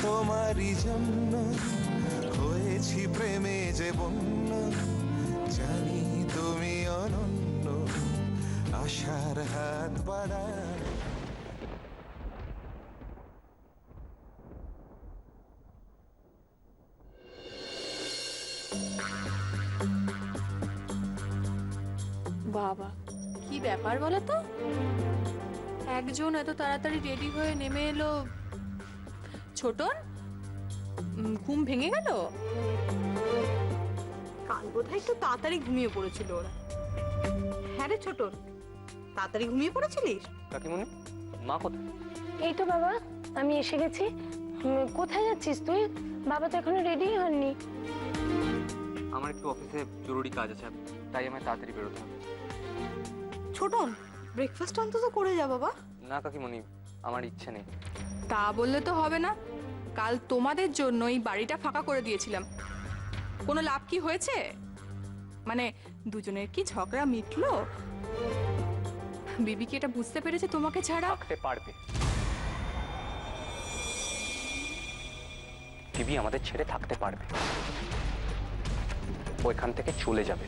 তোমারই জন্য হয়েছি প্রেমে যে বন্য, জানি তুমি অনন্য, আশার হাত বাড়ায়। বাবা, কি ব্যাপার বলো তো? একজন এত তাড়াতাড়ি রেডি হয়ে নেমে এলো, ছোটন ঘুম ভেঙে গেল? কাল বোধহয় একটু তাড়াতাড়ি ঘুমিয়ে পড়েছিল ওরা। হ্যাঁ রে ছোটন, তাড়াতাড়ি ঘুমিয়ে পড়েছিলিস? কাকিমণি, মা কোথায়? এই তো বাবা, আমি এসে গেছি। কোথায় যাচ্ছিস তুই? বাবা তো এখনো রেডি হননি। আমার একটু অফিসে জরুরি কাজ আছে, তাই আমায় তাড়াতাড়ি বেরোতে হবে। ছোটন, ব্রেকফাস্ট অন্তত করে যা বাবা। না কাকিমণি, আমার ইচ্ছে নেই। তা বললে তো হবে না। কাল তোমাদের জন্য এই বাড়িটা ফাঁকা করে দিয়েছিলাম, কোনো লাভ কি হয়েছে? মানে দুজনের কি ঝগড়া মিটলো? বিবি কি এটা বুঝতে পেরেছে তোমাকে ছাড়া? থাকতে পারবে বিবি, আমাদের ছেড়ে থাকতে পারবে। ওইখান থেকে চলে যাবে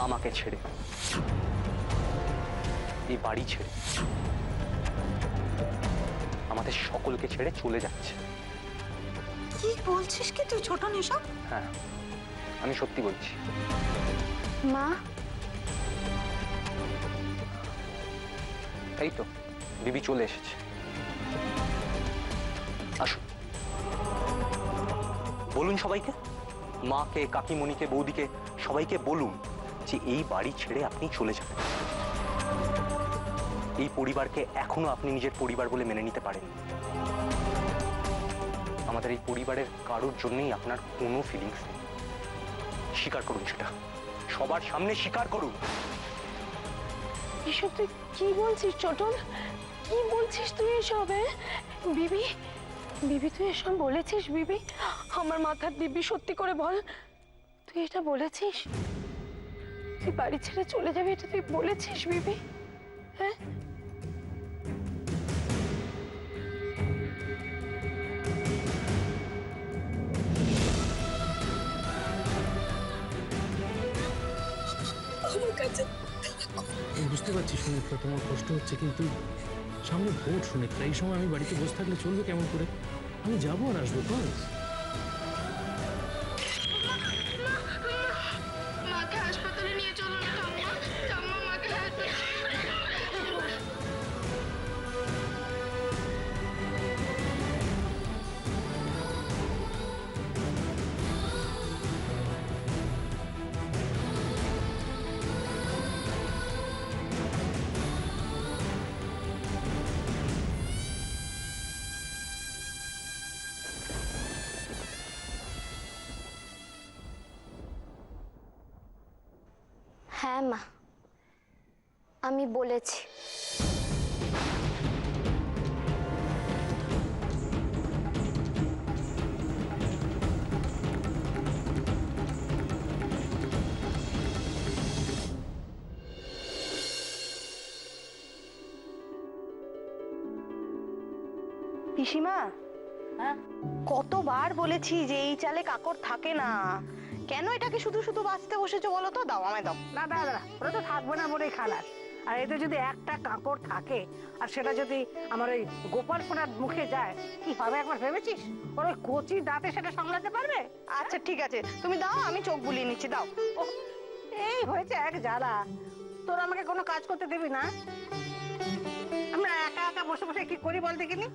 আমাকে ছেড়ে, এই বাড়ি ছেড়ে, আমাদের সকলকে ছেড়ে চলে যাচ্ছে। কি বলছিস কি তুই ছোটন এসব? হ্যাঁ, আমি সত্যি বলছি। মা, এই তো বিবি চলে এসেছে। আসুন, বলুন সবাইকে, মাকে, কাকিমণিকে, বৌদিকে সবাইকে বলুন যে এই বাড়ি ছেড়ে আপনি চলে যাবেন। এই পরিবারকে এখনো আপনি নিজের পরিবার বলে মেনে নিতে পারেন। আমাদের এই পরিবারের কারোর জন্যই আপনার কোনো ফিলিংস নেই। স্বীকার করুন সেটা, সবার সামনে স্বীকার করুন। এসব তুই কি বলছিস ছোটন? কি বলছিস তুই এসব? বিবি, বিবি তুই এসব বলেছিস? বিবি, আমার মাথার দিব্যি, সত্যি করে বল, তুই এটা বলেছিস? তুই বাড়ি ছেড়ে চলে যাবি, এটা তুই বলেছিস বিবি? হ্যাঁ, বুঝতে পারছি সুমিত্রা, তোমার কষ্ট হচ্ছে, কিন্তু সামনে ভোট সুমিত্রা, এই সময় আমি বাড়িতে বসে থাকলে চলবে কেমন করে? আমি যাবো আর আসবো প্লিজ। মাকে হাসপাতালে নিয়ে চলো না ঠাম্মা, ঠাম্মা মাকে হাসপাতালে। হ্যাঁ মা, আমি বলেছি। পিসিমা, কতবার বলেছি যে এই চালে কাকড় থাকে না, কেন এটাকে শুধু শুধু বাঁচতে বসেছো বলো তো? দাও, আমায় দাও। না দাদা, ওরা তো থাকবে না বলেই খালাস। আর এতে যদি একটা কাঁকড় থাকে আর সেটা যদি আমার ওই গোপাল সোনার মুখে যায়, কি হবে একবার ভেবেছিস? ওর ওই কচি দাঁতে সেটা সামলাতে পারবে? আচ্ছা ঠিক আছে, তুমি দাও, আমি চোখ বুলিয়ে নিচ্ছি, দাও। ও, এই হয়েছে এক জ্বালা। তোর আমাকে কোনো কাজ করতে দিবি না? আমরা একা একা বসে বসে কি করি বল দেখিনি?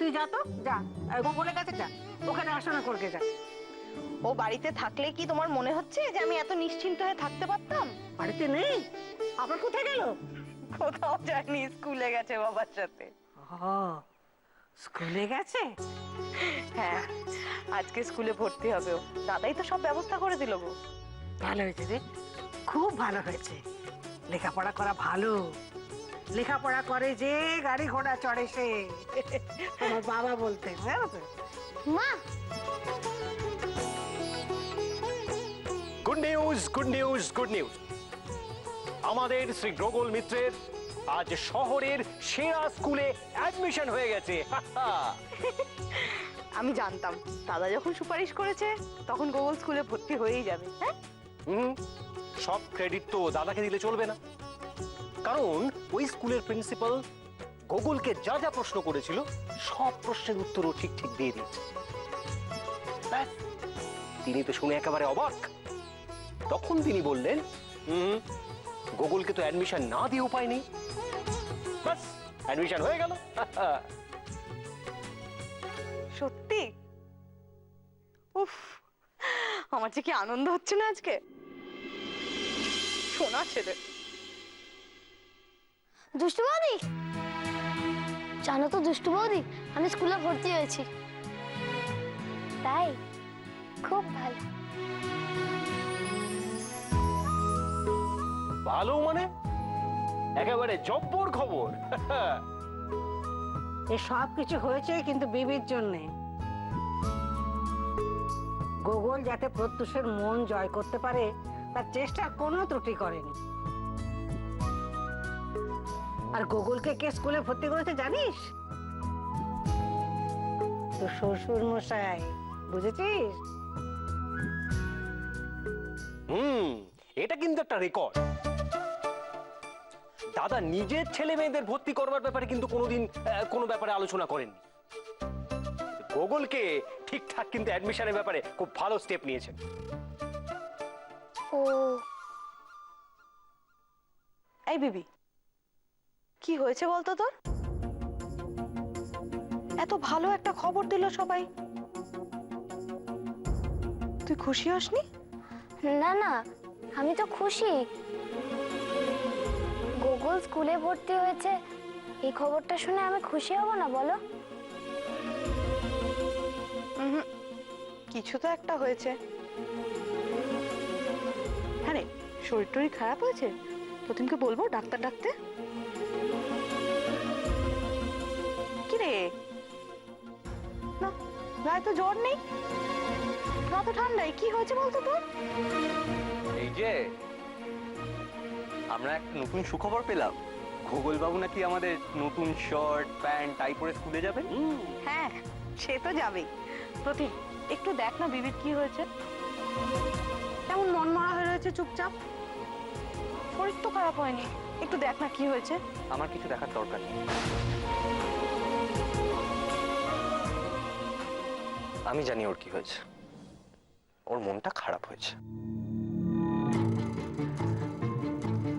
তুই যা তো, যা গোপালের কাছে যা, ওখানে আসনা করকে যা। ও বাড়িতে থাকলে কি তোমার মনে হচ্ছে যে আমি এত নিশ্চিন্ত হয়ে থাকতে পারতাম? বাড়িতে নেই, আবার কোথায় গেল? কোথাও যায়নি, স্কুলে গেছে বাবার সাথে। ও, স্কুলে গেছে? হ্যাঁ, আজকে স্কুলে ভর্তি হবে ও। দাদাই তো সব ব্যবস্থা করে দিল গো। ভালো হয়েছে রে, খুব ভালো হয়েছে। লেখাপড়া করা ভালো, লেখাপড়া করে যে গাড়ি ঘোড়া চড়ে সে। আমার বাবা বলতে, জানো তো? মা, good news, good news, good news. আমাদের শ্রী গ্রগল মিত্রের আজ শহরের সেরা স্কুলে অ্যাডমিশন হয়ে গেছে আমি জানতাম দাদা যখন সুপারিশ করেছে তখন গোগল স্কুলে ভর্তি হয়েই যাবে। হ্যাঁ, হুম, সব ক্রেডিট তো দাদাকে দিলে চলবে না, কারণ ওই স্কুলের প্রিন্সিপাল গোকুলকে যা যা প্রশ্ন করেছিল সব প্রশ্নের উত্তরও ঠিক ঠিক দিয়ে দিয়েছে। ব্যাস, তিনি তো শুনে একেবারে অবাক। তখন তিনি বললেন, গোকুলকে তো অ্যাডমিশন না দিয়ে উপায় নেই, ব্যাস অ্যাডমিশন হয়ে গেল। সত্যি? উফ, আমার যে কি আনন্দ হচ্ছে না আজকে। শোনা ছেলে। দুষ্টু বৌদি, জানো তো দুষ্টু বৌদি, আমি স্কুলে ভর্তি হয়েছি। তাই? খুব ভালো। ভালো মানে একেবারে জব্বর খবর। এই সব কিছু হয়েছে কিন্তু বিবির জন্যে। গোগল যাতে প্রত্যুষের মন জয় করতে পারে তার চেষ্টা কোনো ত্রুটি করেনি। আর গোগলকে কে স্কুলে ভর্তি করেছে জানিস? তো শ্বশুর মশাই, বুঝেছিস? এটা কিন্তু একটা রেকর্ড। দাদা নিজের ছেলে মেয়েদের ভর্তি করবার ব্যাপারে কিন্তু কোনোদিন কোনো ব্যাপারে আলোচনা করেননি। গোগলকে ঠিকঠাক কিন্তু অ্যাডমিশনের ব্যাপারে খুব ভালো স্টেপ নিয়েছেন। ও, এই বিবি, কি হয়েছে বলতো তোর? এত ভালো একটা খবর দিল সবাই, তুই খুশি হসনি? না না, আমি তো খুশি। গোগল স্কুলে ভর্তি হয়েছে, এই খবরটা শুনে আমি খুশি হব না বলো? কিছু তো একটা হয়েছে। হ্যাঁ রে, শরীর টরীর খারাপ হয়েছে? প্রতিমকে বলবো ডাক্তার ডাকতে? কি রে, না গায়ে তো জ্বর নেই, গা তো ঠান্ডাই, কি হয়েছে বলতো তোর? এই যে আমরা একটা নতুন সুখবর পেলাম, গোগল বাবু নাকি আমাদের নতুন শার্ট প্যান্ট টাই পরে স্কুলে যাবেন। হ্যাঁ, সে তো যাবেই। প্রতিম, একটু দেখ না বিবির কি হয়েছে। কেমন মন মরা হয়ে রয়েছে চুপচাপ। শরীর তো খারাপ হয়নি, একটু দেখ না কি হয়েছে। আমার কিছু দেখার দরকার নেই, আমি জানি ওর কি হয়েছে। ওর মনটা খারাপ হয়েছে।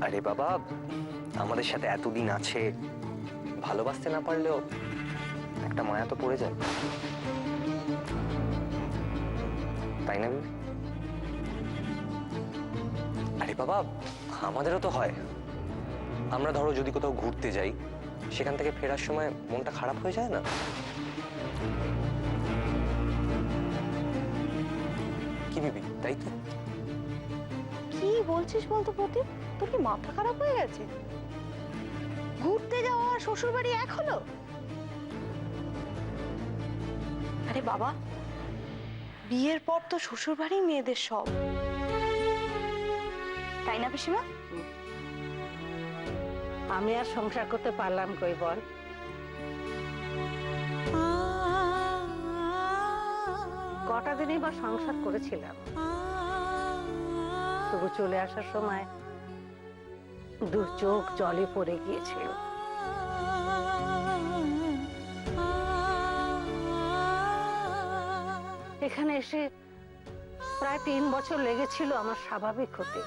আরে বাবা, আমাদের সাথে এতদিন আছে, ভালোবাসতে না পারলেও একটা মায়া তো পড়ে যায়, তাই না বিবি? আরে বাবা, আমাদেরও তো হয়। আমরা ধরো যদি কোথাও ঘুরতে যাই, সেখান থেকে ফেরার সময় মনটা খারাপ হয়ে যায় না? কি বিবি, তাই তো? কি বলছিস বলতো প্রতিম? তোর কি মাথা খারাপ হয়ে গেছে? ঘুরতে যাওয়া আর শ্বশুর বাড়ি এক হলো? আরে বাবা, বিয়ের পর তো শ্বশুর বাড়ি মেয়েদের সব, তাই না পিসিমা? আমি আর সংসার করতে পারলাম কই বল? কটা দিনই বা সংসার করেছিলাম, তবু চলে আসার সময় দু চোখ জলে পড়ে গিয়েছিল। এখানে এসে প্রায় 3 বছর লেগেছিল আমার স্বাভাবিক হতে।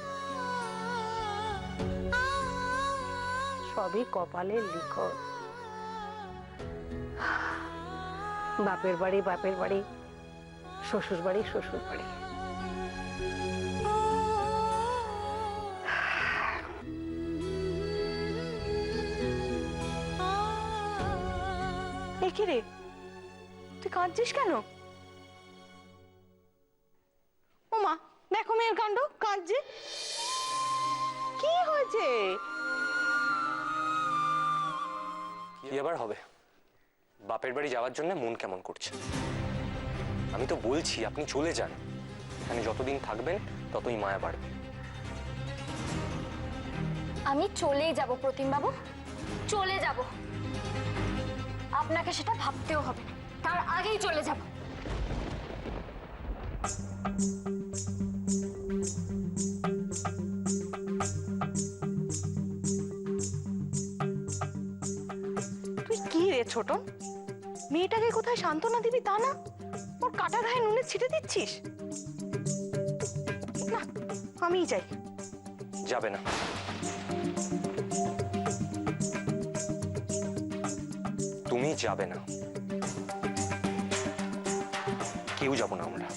সবই কপালের লিখন। বাপের বাড়ি বাপের বাড়ি, শ্বশুর বাড়ি শ্বশুর বাড়ি। কি রে, তুই কাঁদছিস কেন? ও মা, দেখো মেয়ের কাণ্ড, কাঁদছে। কি হয়েছে? কি আবার হবে? বাপের বাড়ি যাওয়ার জন্য মন কেমন করছে। আমি তো বলছি আপনি চলে যান, এখানে যতদিন থাকবেন ততই মায়া বাড়বে। আমি চলেই যাব প্রতিম বাবু, চলে যাব। আপনাকে সেটা ভাবতেও হবে না, তার আগেই চলে যাব। তুই কি রে ছোট, মেয়েটাকে কোথায় সান্ত্বনা দিবি তা না, ওর কাটা গায়ে নুনে ছিটে দিচ্ছিস। না, আমিই যাই। যাবে না। তুমি যাবে না, কেউ যাব না আমরা।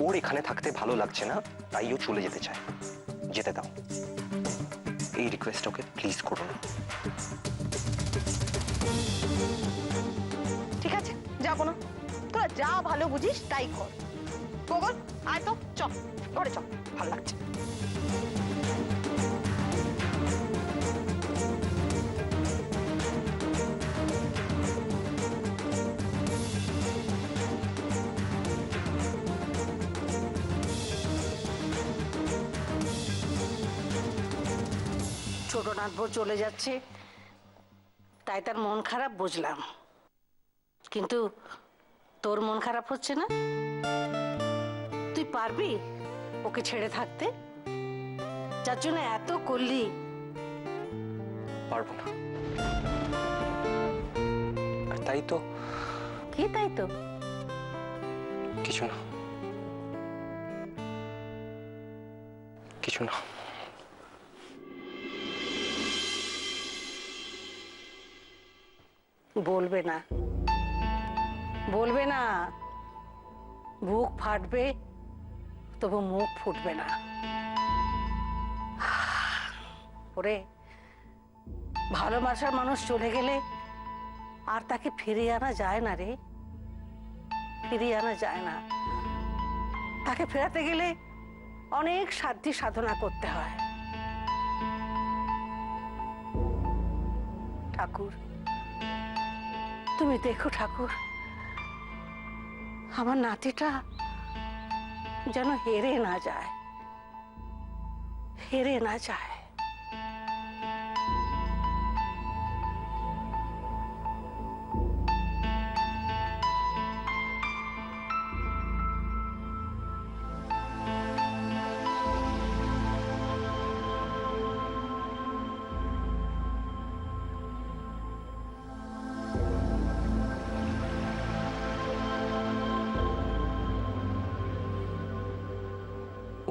ওর এখানে থাকতে ভালো লাগছে না, তাই ও চলে যেতে চায়। যেতে দাও, এই রিকোয়েস্ট ওকে প্লিজ করো না। ঠিক আছে, যাবো না। তোরা যা ভালো বুঝিস তাই কর। গোগল, আয় তো, চ ঘরে চ, ভালো লাগছে। ছোট নাতবো চলে যাচ্ছে, তাই তার মন খারাপ বুঝলাম, কিন্তু তোর মন খারাপ হচ্ছে না? তুই পারবি ওকে ছেড়ে থাকতে, যার জন্য এত করলি? পারবো না। আর তাই তো। কি তাই তো? কিছু না, কিছু না। বলবে না, বলবে না, বুক ফাটবে তবু মুখ ফুটবে না। ওরে, ভালোবাসার মানুষ চলে গেলে আর তাকে ফিরিয়ে আনা যায় না রে, ফিরিয়ে আনা যায় না। তাকে ফেরাতে গেলে অনেক সাধ্য সাধনা করতে হয়। ঠাকুর, তুমি দেখো ঠাকুর, আমার নাতিটা যেন হেরে না যায়, হেরে না যায়।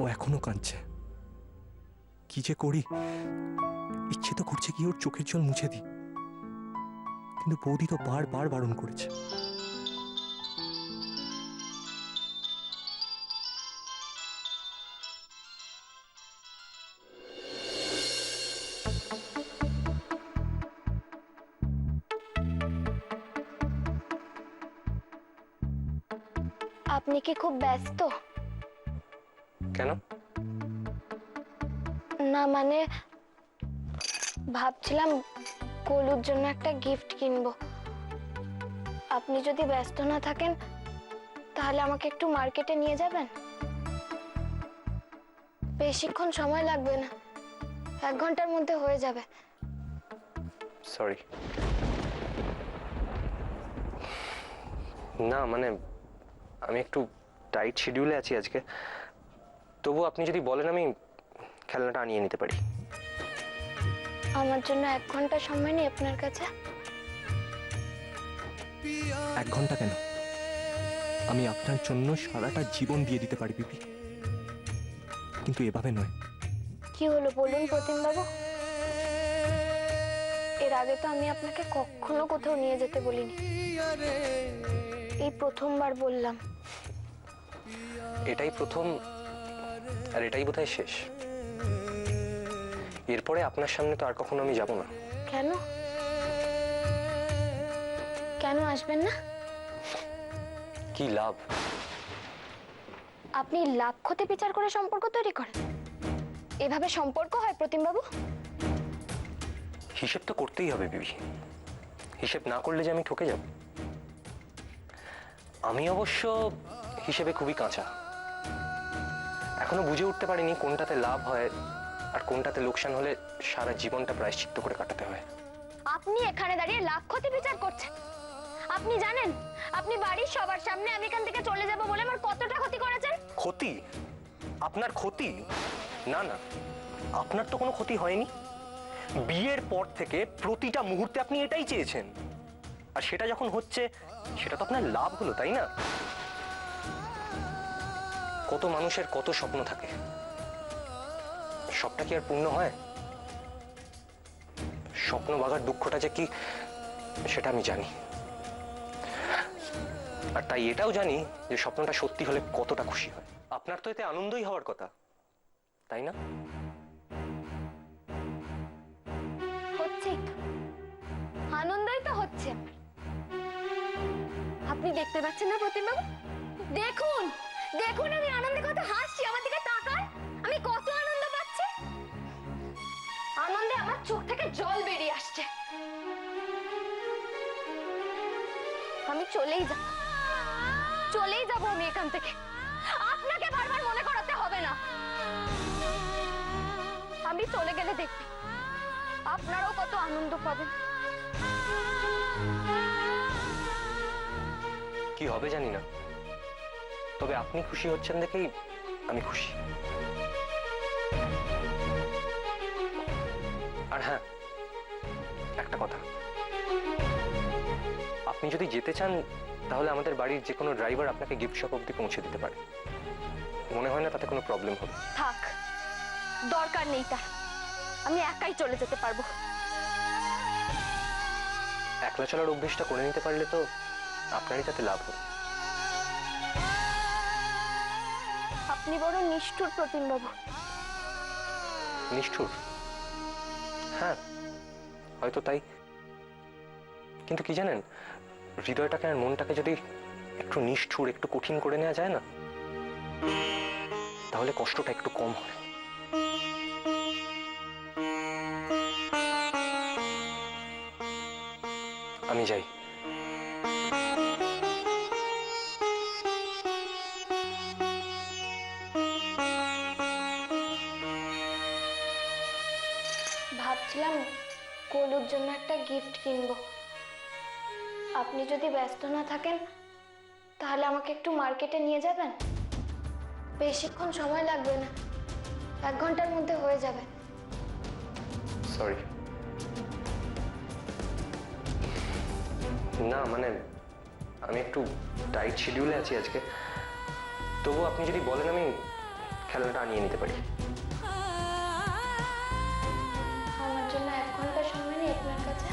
ও এখনো কাঁদছে। কি যে করি, ইচ্ছে তো করছে কি ওর চোখের জল মুছে দিই, কিন্তু বৌদি তো বারবার বারণ করেছে। আপনি কি খুব ব্যস্ত? কেন? না মানে ভাবছিলাম গোলুর জন্য একটা গিফট কিনবো। আপনি যদি ব্যস্ত না থাকেন তাহলে আমাকে একটু মার্কেটে নিয়ে যাবেন। বেশিক্ষণ সময় লাগবে না, 1 ঘন্টার মধ্যে হয়ে যাবে। সরি। না মানে আমি একটু টাইট শিডিউলে আছি আজকে, তবু আপনি যদি বলেন আমি খেলনাটা আনিয়ে নিতে পারি। আমার জন্য 1 ঘন্টা সময় নেই আপনার কাছে? 1 ঘন্টা কেন, আমি আপনার জন্য সারাটা জীবন দিয়ে দিতে পারি বিপি, কিন্তু এভাবে নয়। কি হলো বলুন প্রতিম বাবু? এর আগে তো আমি আপনাকে কখনো কোথাও নিয়ে যেতে বলিনি, এই প্রথমবার বললাম। এটাই প্রথম আর এটাই বোধহয় শেষ। এরপরে আপনার সামনে তো আর কখনো আমি যাব না। কেন? কেন আসবেন না? কি লাভ? আপনি লাভ ক্ষতি বিচার করে সম্পর্ক তৈরি করেন? এভাবে সম্পর্ক হয় প্রতিম বাবু? হিসেব তো করতেই হবে বিবি, হিসেব না করলে যে আমি ঠকে যাব। আমি অবশ্য হিসেবে খুবই কাঁচা, এখনো বুঝে উঠতে পারিনি কোনটাতে লাভ হয় আর কোনটাতে লোকসান হলে সারা জীবনটা প্রায়শ্চিত্ত করে কাটাতে হয়। আপনি এখানে দাঁড়িয়ে লাভ ক্ষতি বিচার করছেন? আপনি জানেন আপনি বাড়ির সবার সামনে আমি এখান থেকে চলে যাব বলে আমার কতটা ক্ষতি করেছেন? ক্ষতি? আপনার ক্ষতি? না না, আপনার তো কোনো ক্ষতি হয়নি। বিয়ের পর থেকে প্রতিটা মুহূর্তে আপনি এটাই চেয়েছেন, আর সেটা যখন হচ্ছে সেটা তো আপনার লাভ হলো, তাই না? কত মানুষের কত স্বপ্ন থাকে, সবটা কি আর পূর্ণ হয়? স্বপ্ন ভাগার দুঃখটা যে কি সেটা আমি জানি, আর তাই এটাও জানি যে স্বপ্নটা সত্যি হলে কতটা খুশি হয়। আপনার তো এতে আনন্দই হওয়ার কথা, তাই না? হচ্ছে আনন্দই তো হচ্ছে। আপনি দেখতে পাচ্ছেন না প্রতিমবাবু? দেখুন দেখুন আমি আনন্দে কত হাসছি, আমার দিকে তাকান, আমি কত আনন্দ পাচ্ছি। আনন্দে আমার চোখ থেকে জল বেরিয়ে আসছে। আমি চলেই যাব আমি এখান থেকে। আপনাকে বারবার মনে করাতে হবে না। আমি চলে গেলে দেখবি আপনারাও কত আনন্দ পাবেন। কি হবে জানি না, তবে আপনি খুশি হচ্ছেন দেখেই আমি খুশি। আর হ্যাঁ, একটা কথা, আপনি যদি যেতে চান তাহলে আমাদের বাড়ির যে কোনো ড্রাইভার আপনাকে গিফট শপ অব্দি পৌঁছে দিতে পারে। মনে হয় না তাতে কোনো প্রবলেম হবে। থাক, দরকার নেই তার, আমি একাই চলে যেতে পারবো। একলা চলার অভ্যেসটা করে নিতে পারলে তো আপনারই তাতে লাভ হবে। আপনি বড় নিষ্ঠুর প্রতিমবাবু। নিষ্ঠুর? হ্যাঁ, হয়তো তাই। কিন্তু কি জানেন, হৃদয়টাকে আর মনটাকে যদি একটু নিষ্ঠুর, একটু কঠিন করে নেওয়া যায় না, তাহলে কষ্টটা একটু কম হয়। আমি যাই। ভাবছিলাম গোলুর জন্য একটা গিফট কিনবো। আপনি যদি ব্যস্ত না থাকেন তাহলে আমাকে একটু মার্কেটে নিয়ে যাবেন? বেশিক্ষণ সময় লাগবে না, 1 ঘন্টার মধ্যে হয়ে যাবে। সরি। না মানে আমি একটু টাইট শিডিউলে আছি আজকে, তবু আপনি যদি বলেন আমি খেলাটা আনিয়ে নিতে পারি। আমার জন্য 1 ঘন্টা সময় নেই আপনার কাছে?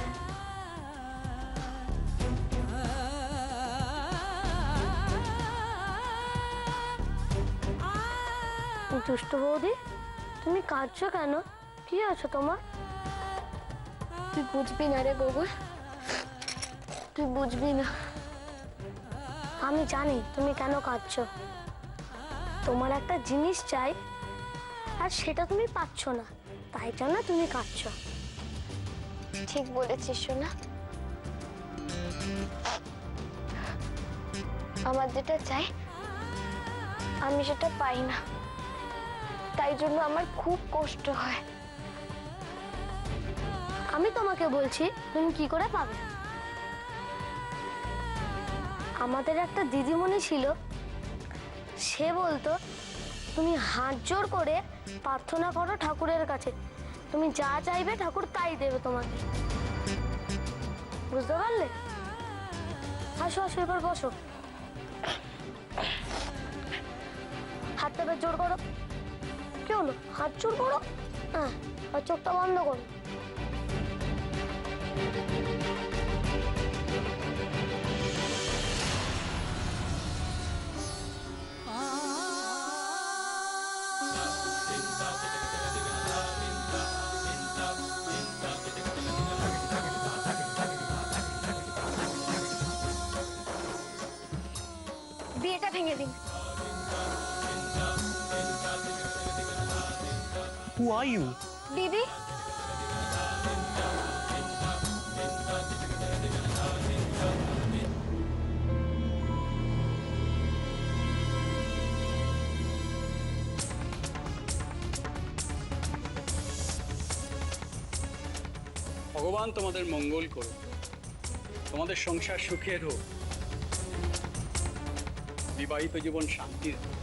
দুষ্ট বৌদি, তুমি কাঁদছো কেন? কি আছে তোমার? তুই বুঝবি না রে গোগুল, তুই বুঝবি না। আমি জানি তুমি কেন কাঁদছো। তোমার একটা জিনিস চাই আর সেটা তুমি পাচ্ছ না, তাই জন্য তুমি কাঁদছো। ঠিক বলেছিস সোনা। আমার যেটা চাই আমি সেটা পাই না, তাই জন্য আমার খুব কষ্ট হয়। আমি তোমাকে বলছি তুমি কি করে পাবে। আমাদের একটা দিদিমণি ছিল, সে বলতো তুমি হাত জোড় করে প্রার্থনা করো ঠাকুরের কাছে, তুমি যা চাইবে ঠাকুর তাই দেবে তোমাকে। বুঝতে পারলে? আসো আসো, এবার বসো, হাতটা বেশ জোর করো। কি হলো? হাত জোর করো, হ্যাঁ, আর চোখটা বন্ধ করো। বিয়েটা ভেঙে দিন। Who are you? দিদি, ভগবান তোমাদের মঙ্গল করুন, তোমাদের সংসার সুখের হোক, বিবাহিত জীবন শান্তির হোক।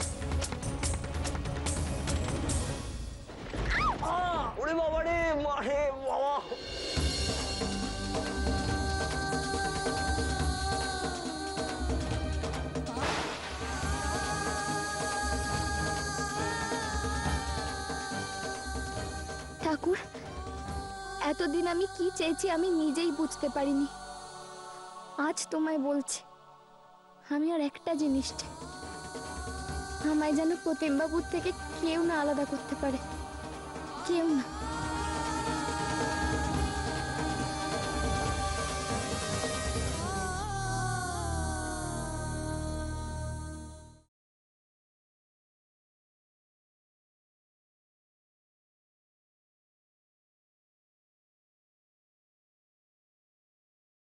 ওরে বাবা রে, মারে বাবা। ঠাকুর, এতদিন আমি কি চেয়েছি আমি নিজেই বুঝতে পারিনি। আজ তোমায় বলছি, আমি আর একটা জিনিস চাই, আমায় যেন প্রতিমবাবুর থেকে কেউ না আলাদা করতে পারে, কেউ না।